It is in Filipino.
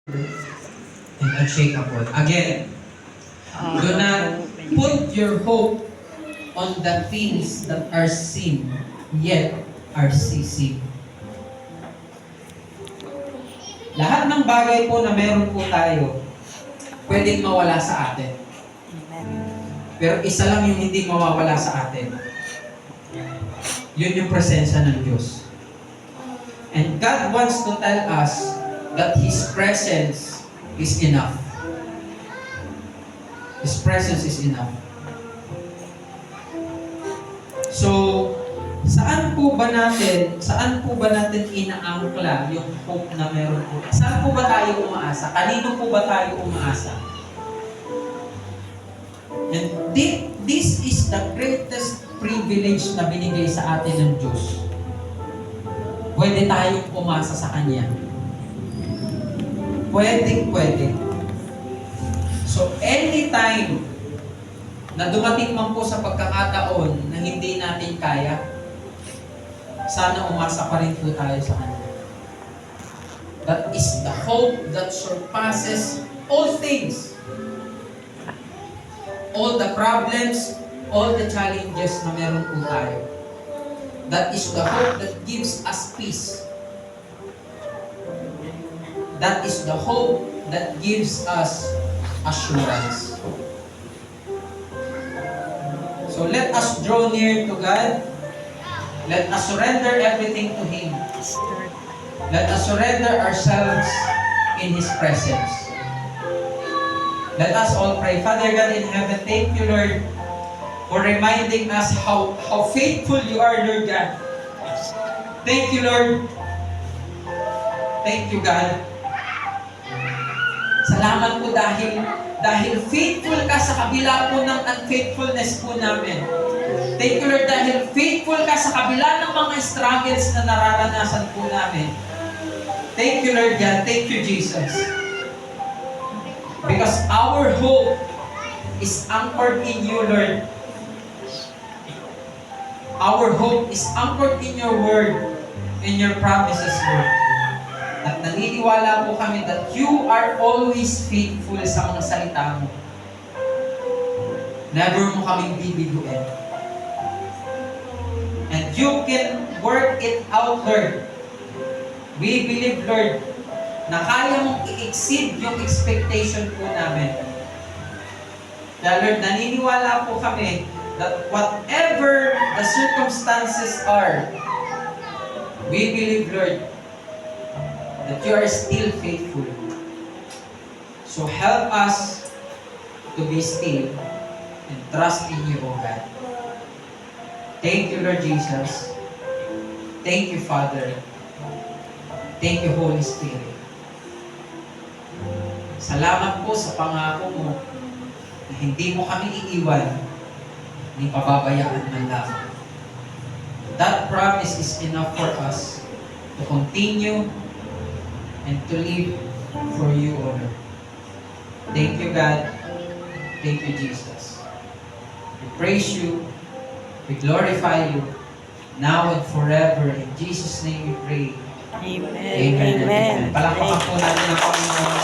and unshakable. Again, do not put your hope on the things that are seen, yet are ceasing. Lahat ng bagay po na meron po tayo, pwedeng mawala sa atin. Pero isa lang yung hindi mawawala sa atin. Yun yung presensya ng Diyos. And God wants to tell us that His presence is enough. His presence is enough. So, saan po ba natin inaangkla yung hope na meron po? Saan po ba tayo umaasa? Kanino po ba tayo umaasa? And this is the greatest privilege na binigay sa atin ng Diyos. Pwede tayong umasa sa Kanya. Pwede. So, anytime na dumating man po sa pagkakataon na hindi natin kaya, sana umasa pa rin po tayo sa Kanya. That is the hope that surpasses all things. All the problems, all the challenges na meron po tayo. That is the hope that gives us peace. That is the hope that gives us assurance. So let us draw near to God. Let us surrender everything to Him. Let us surrender ourselves in His presence. Let us all pray. Father God in heaven, thank you, Lord, for reminding us how faithful you are, Lord God. Thank you, Lord. Thank you, God. Salamat po dahil faithful ka sa kabila po ng unfaithfulness po namin. Thank you, Lord, dahil faithful ka sa kabila ng mga struggles na nararanasan po namin. Thank you, Lord God. Thank you, Jesus. Because our hope is anchored in you, Lord. Our hope is anchored in your word, in your promises, Lord. At naniniwala po kami that you are always faithful sa mga salita mo. Never mo kaming bibiguin. And you can work it out, Lord. We believe, Lord, na kaya mong i-exceed yung expectation po namin. Kaya Lord, naniniwala po kami that whatever the circumstances are, we believe, Lord, that you are still faithful. So help us to be still and trust in you, O God. Thank you, Lord Jesus. Thank you, Father. Thank you, Holy Spirit. Salamat po sa pangako mo na hindi mo kami iiwan, ni pababayaan man lamang. That promise is enough for us to continue and to live for you, O Lord. Thank you, God. Thank you, Jesus. We praise you. We glorify you. Now and forever. In Jesus' name we pray. Amen. Amen. Amen. Palakpakan po natin ang Panginoon.